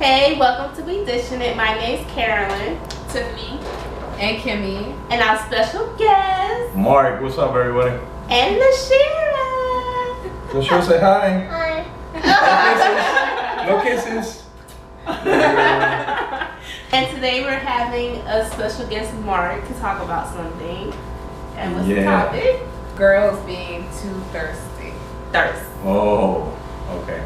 Hey, welcome to Be Dishing It. My name's Carolyn, Tiffany, and Kimmy, and our special guest, Mark. What's up, everybody? And Lashira. Lashira, say hi. Hi. No kisses. And today we're having a special guest, Mark, to talk about something. And what's the Yeah. topic? girls being too thirsty. Thirst. Oh, okay.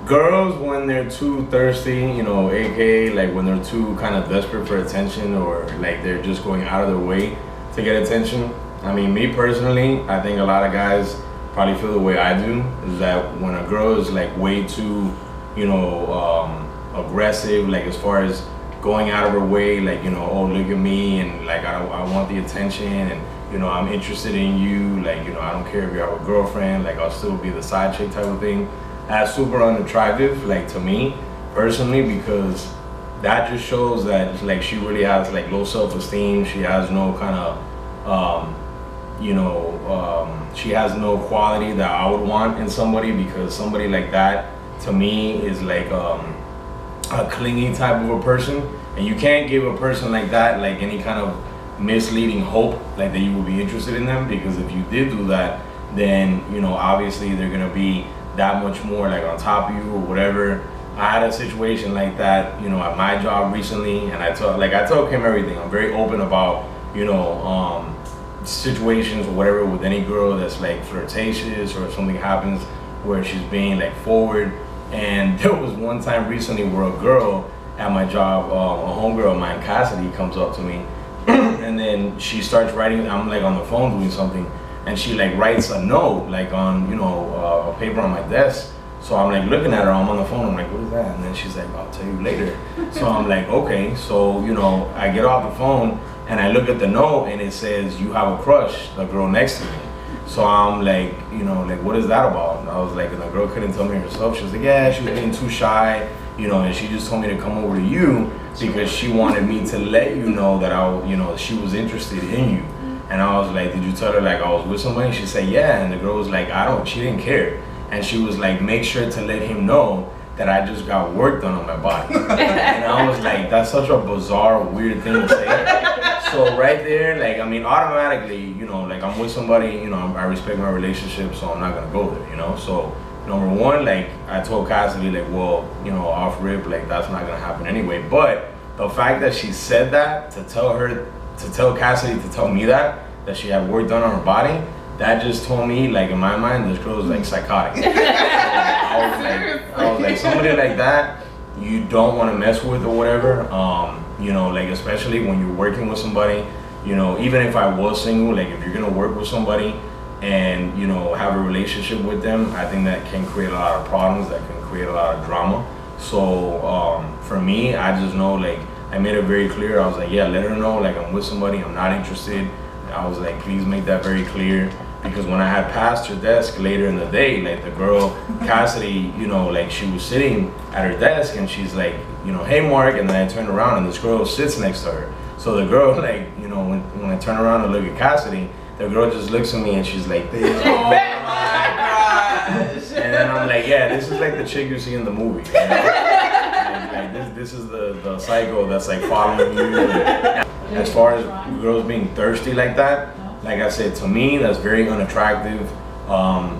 Girls, when they're too thirsty, you know, aka like when they're too kind of desperate for attention, or like they're just going out of their way to get attention. I mean, me personally, I think a lot of guys probably feel the way I do, is that when a girl is like way too, you know, aggressive, like as far as going out of her way, like, you know, oh, look at me, and like I want the attention, and you know, I'm interested in you, like, you know, I don't care if you have a girlfriend, like I'll still be the side chick type of thing. That's super unattractive, like to me personally, because that just shows that like she really has like low self-esteem. She has no kind of she has no quality that I would want in somebody, because somebody like that to me is like a clingy type of a person, and you can't give a person like that like any kind of misleading hope like that you would be interested in them, because if you did do that, then you know, obviously they're gonna be that much more like on top of you or whatever. I had a situation like that, you know, at my job recently, and I told Kim everything. I'm very open about, you know, situations or whatever with any girl that's like flirtatious, or if something happens where she's being like forward. And there was one time recently where a girl at my job, a homegirl of mine, Cassidy, comes up to me and then she starts writing. I'm like on the phone doing something, and she like writes a note like on, you know, a paper on my desk. So I'm like looking at her, I'm on the phone, I'm like, what is that? And then she's like, I'll tell you later. So I'm like, okay. So, you know, I get off the phone and I look at the note, and it says, you have a crush, the girl next to me. So I'm like, you know, like, what is that about? And I was like, and the girl couldn't tell me herself. She was like, yeah, she was being too shy, you know, and she just told me to come over to you because she wanted me to let you know that she was interested in you. And I was like, did you tell her like I was with somebody? She said, yeah. And the girl was like, she didn't care. And she was like, make sure to let him know that I just got work done on my body. And I was like, that's such a bizarre, weird thing to say. So right there, like, I mean, automatically, you know, like I'm with somebody, you know, I respect my relationship, so I'm not gonna go there, you know? So number one, like I told Cassidy, like, well, you know, off rip, like that's not gonna happen anyway. But the fact that she said that, to tell Cassidy to tell me that she had work done on her body, that just told me, like, in my mind, this girl was like psychotic. So I was like, somebody like that, you don't want to mess with or whatever. You know, like especially when you're working with somebody, you know, even if I was single, like if you're gonna work with somebody and, you know, have a relationship with them, I think that can create a lot of problems, that can create a lot of drama. So for me, I just know, like, I made it very clear. I was like, yeah, let her know, like, I'm with somebody, I'm not interested. I was like, please make that very clear. Because when I had passed her desk later in the day, like the girl, Cassidy, you know, like she was sitting at her desk and she's like, you know, hey Mark, and then I turned around and this girl sits next to her. So the girl, like, you know, when I turn around and look at Cassidy, the girl just looks at me and she's like, this. Oh my gosh. And then I'm like, yeah, this is like the chick you see in the movie. You know? like this is the psycho that's like following you. As far as girls being thirsty like that, like I said, to me, that's very unattractive.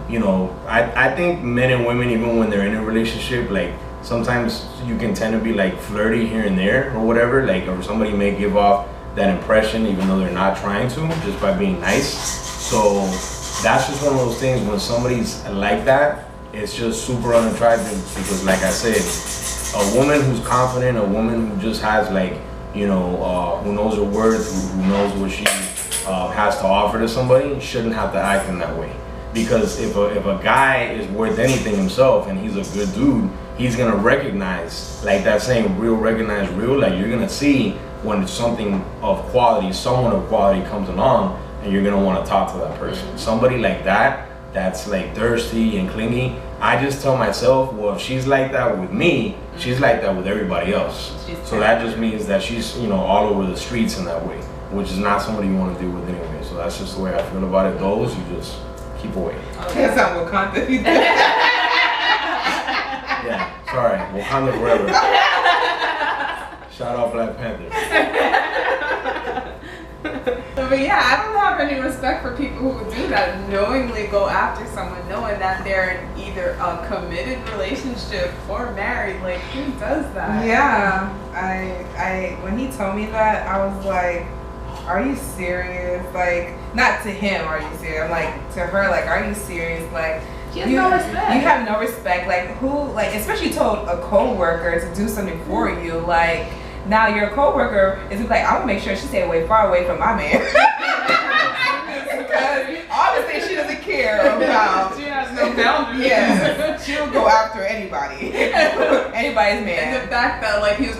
You know, I think men and women, even when they're in a relationship, like sometimes you can tend to be like flirty here and there or whatever, like, or somebody may give off that impression even though they're not trying to, just by being nice. So that's just one of those things, when somebody's like that, it's just super unattractive, because like I said, a woman who's confident, a woman who just has like, you know, who knows her worth, who knows what she has to offer to somebody, shouldn't have to act in that way. Because if a guy is worth anything himself and he's a good dude, he's gonna recognize, like that saying, real recognize real. Like you're gonna see when something of quality, someone of quality comes along, and you're gonna want to talk to that person. Somebody like that, that's like thirsty and clingy, I just tell myself, well, if she's like that with me, she's like that with everybody else. So that just means that she's, you know, all over the streets in that way, which is not somebody you want to deal with anyway. So that's just the way I feel about it. Those, you just keep away. That's not Wakanda. Yeah, sorry, Wakanda forever. Shout out Black Panther. But yeah, I don't have any respect for people who do that, knowingly go after someone, knowing that they're in either a committed relationship or married. Like, who does that? Yeah, I when he told me that, I was like, are you serious? Like, not to him, are you serious? I'm like, to her, like, are you serious? Like, She has no respect. You have no respect. Like, who, like, especially told a co-worker to do something for you. Like, now your co-worker is like, I'm gonna make sure she stay far away from my man. Because obviously she doesn't care about. She has no boundaries. Yeah, she'll go after anybody. Anybody's man. And the fact that like he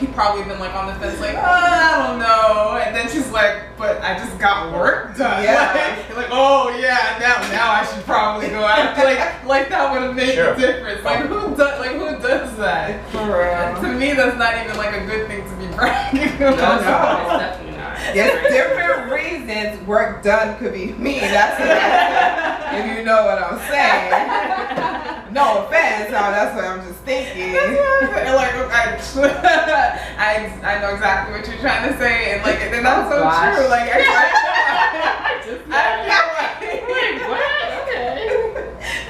probably been like on the fence, like, oh, I don't know, and then she's like, but I just got work done. Yeah. Like, oh yeah, now I should probably go after like that would have made a difference. Like who does that? For real. To me, that's not even like a good thing to be bragging No, about. no. It's definitely not. There's different reasons work done could be me. That's what if you know what I'm saying. No offense, that's what I'm just thinking. Like I know exactly what you're trying to say, and like and that's so true. Like I feel Wait, what? Okay.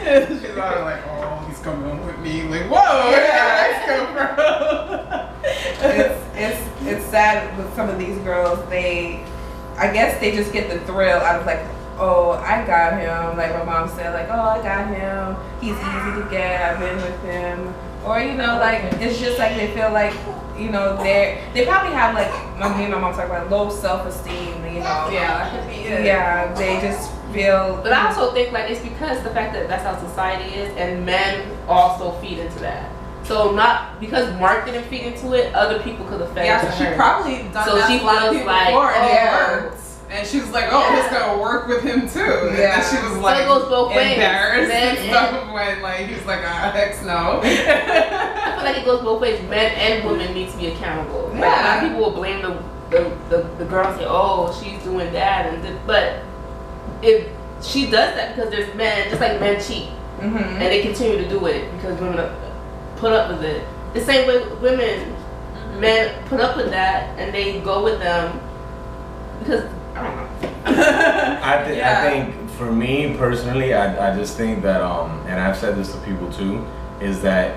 like she's all like, oh, he's coming with me. Like, whoa, let's go, bro. It's sad with some of these girls. I guess they just get the thrill out of like, oh, I got him. Like my mom said, like, oh, I got him. He's easy to get. I've been with him. Or like it's just like they feel like they probably have like me and my mom talk about low self-esteem. Yeah, that could be it. Yeah, they just feel. But I also think like it's because the fact that that's how society is, and men also feed into that. So not because Mark didn't feed into it, other people could have fed into Yeah, so she her. probably done So that she to a lot of feels people like, before, and oh, it worked. And she was like, oh, it's gonna work with him too. And then she was like, so it goes both ways. embarrassed Men and stuff when like he was like, heck no. I feel like it goes both ways. Men and women need to be accountable. Like, a lot of people will blame the girl and say, oh, she's doing that, but if she does that because there's men, just like men cheat, and they continue to do it because women put up with it. The same way women, men put up with that and they go with them because I don't know. I think for me personally, I just think that and I've said this to people too, is that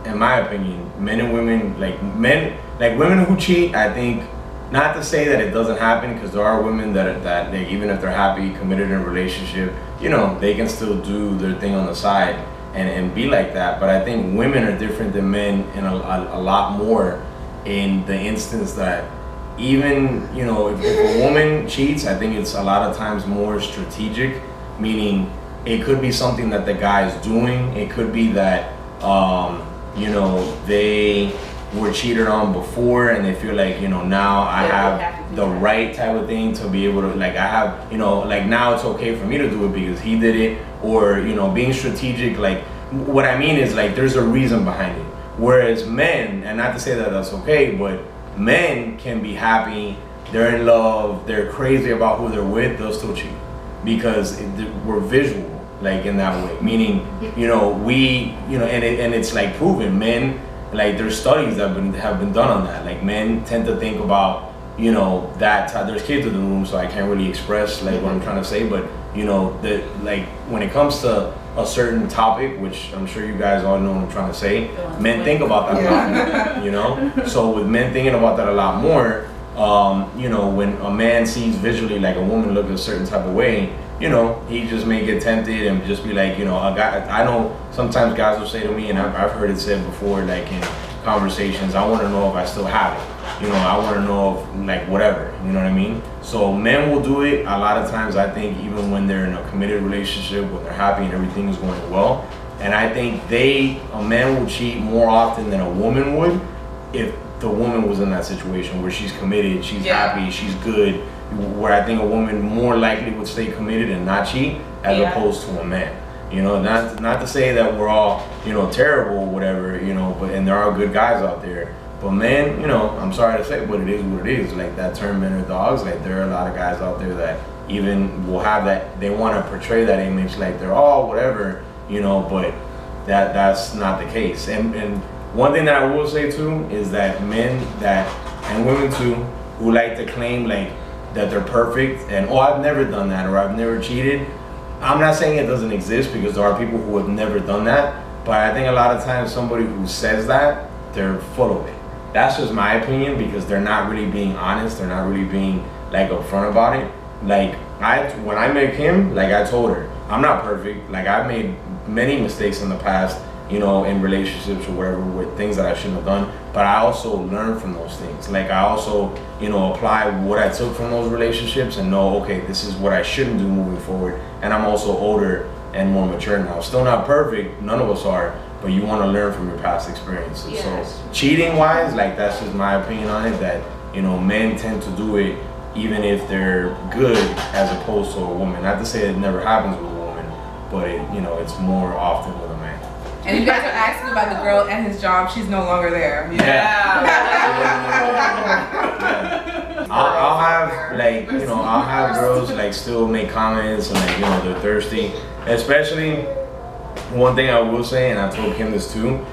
in my opinion, men and women, women who cheat, I think, not to say that it doesn't happen, because there are women that they, even if they're happy, committed in a relationship, they can still do their thing on the side and be like that. But I think women are different than men in a lot more, in the instance that even, if a woman cheats, I think it's a lot of times more strategic, meaning it could be something that the guy's doing. It could be that, they were cheated on before and they feel like, now I have the right type of thing to be able to, like, I have, now it's okay for me to do it because he did it, or, being strategic. Like, what I mean is, like, there's a reason behind it. Whereas men, and not to say that that's okay, but men can be happy, they're in love, they're crazy about who they're with, they'll still cheat because we're visual, like, in that way. Meaning, and it's like proven. Men, like, there's studies that have been done on that. Like, men tend to think about, that there's kids in the room, so I can't really express like what I'm trying to say, but that, like, when it comes to a certain topic, which I'm sure you guys all know what I'm trying to say, men think about that a lot more, So with men thinking about that a lot more, when a man sees visually like a woman look a certain type of way, he just may get tempted and just be like, a guy. I know sometimes guys will say to me, and I've heard it said before, like in conversations, I want to know if I still have it. I want to know if, like, whatever, you know what I mean? So men will do it a lot of times, I think, even when they're in a committed relationship, when they're happy and everything is going well. And I think a man will cheat more often than a woman would if the woman was in that situation where she's committed, she's happy, she's good, where I think a woman more likely would stay committed and not cheat as opposed to a man. Not to say that we're all, terrible or whatever, but, and there are good guys out there. But men, I'm sorry to say, but it is what it is. Like, that term, men are dogs, like, there are a lot of guys out there that even will have that, they want to portray that image like they're all whatever, but that's not the case. And One thing that I will say too is that men and women too who like to claim like that they're perfect and I've never done that or I've never cheated. I'm not saying it doesn't exist because there are people who have never done that, but I think a lot of times somebody who says that, they're full of it. That's just my opinion because they're not really being honest. They're not really being like upfront about it. Like when I met Kim, like I told her, I'm not perfect. Like I've made many mistakes in the past, you know, in relationships or whatever, with things that I shouldn't have done. But I also learn from those things. Like I also, you know, apply what I took from those relationships and know, okay, this is what I shouldn't do moving forward. And I'm also older and more mature now. Still not perfect, none of us are, but you want to learn from your past experiences. Yes. So cheating wise, like that's just my opinion on it, that, you know, men tend to do it even if they're good as opposed to a woman. Not to say it never happens with a woman, but it, you know, it's more often with a man. And you guys are asking about the girl and his job, she's no longer there. Yeah. I'll have like, you know, I'll have girls like still make comments and like, you know, they're thirsty. Especially one thing I will say, and I told Kim this too,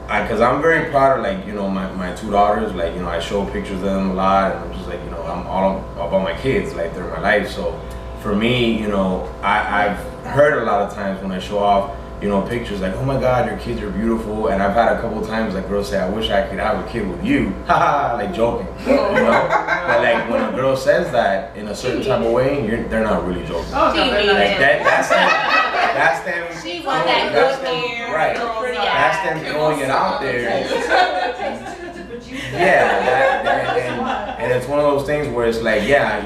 because I'm very proud of like, you know, my two daughters. Like, you know, I show pictures of them a lot, and I'm just like, you know, I'm all about my kids, like they're my life. So for me, you know, I've heard a lot of times when I show off, you know, pictures like, oh my God, your kids are beautiful. And I've had a couple times like girls say, I wish I could have a kid with you. Haha, like joking, you know? But like when a girl says that in a certain type of way, they're not really joking. Oh, no, they're not. Like that's them. She want that good hair. Right. That's them throwing it out there. Yeah, and it's one of those things where it's like, yeah,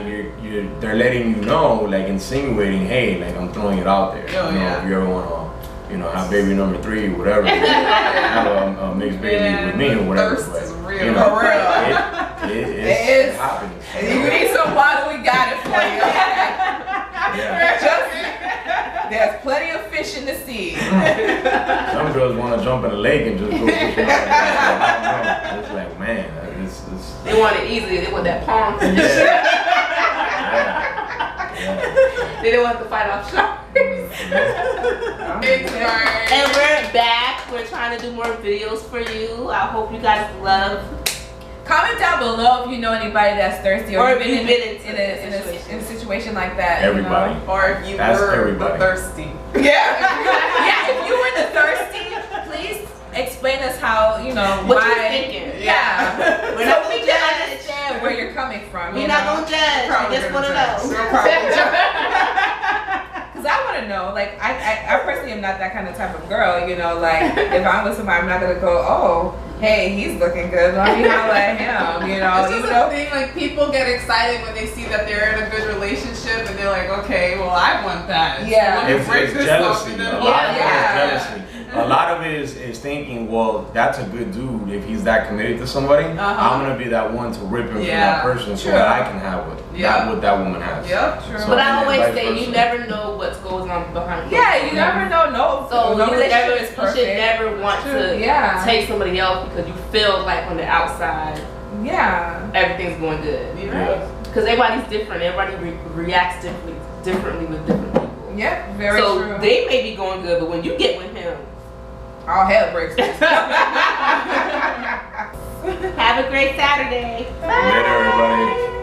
they're letting you know, like insinuating, hey, like I'm throwing it out there. Oh, you know, yeah. if you ever want to, you know, have baby number 3 or whatever, have a mixed baby with me or whatever. Thirst is But, real. you know, For real. it happens. If you need some water, we got it for you. Yeah. There's plenty of fish in the sea. Some girls want to jump in the lake and just go fishing. I don't know. It's like, man, this. They want it easy. They want that pond. Yeah. They don't want to fight off sharks. And we're back. We're trying to do more videos for you. I hope you guys love. Comment down below if you know anybody that's thirsty or, Or if you've you've been been in a situation like that. Everybody. You know? Or if you That's were everybody. the thirsty. Yeah. Yeah, if you were the thirsty, please explain us how, you know, What why. you thinking? Yeah. We're So not we gonna can judge. understand where you're coming from. We're not gonna judge. We just want to know. Because I want to know, like, I personally am not that kind of type of girl, you know, like, if I'm with somebody, I'm not going to go, oh, hey, he's looking good, let me holler at him, you know. It's just a thing, like, people get excited when they see that they're in a good relationship and they're like, okay, well, I want that. Yeah. So let me break It's this jealousy. off and A then- lot of it is Yeah. jealousy. A lot of it is thinking, well, that's a good dude. If he's that committed to somebody, I'm gonna be that one to rip him from that person so True. that I can have what that woman has. Yep, true. So, But I and always vice say versa. you never know what goes on behind. Yeah, you never know. No, So no you relationship is perfect. should never want to Yeah. take somebody else because you feel like on the outside Yeah. everything's going good. Yeah. Because everybody's different. Everybody reacts differently with different people. Yep, very so true. they may be going good, but when you get with him, all hell breaks loose. have a great Saturday. Later, everybody.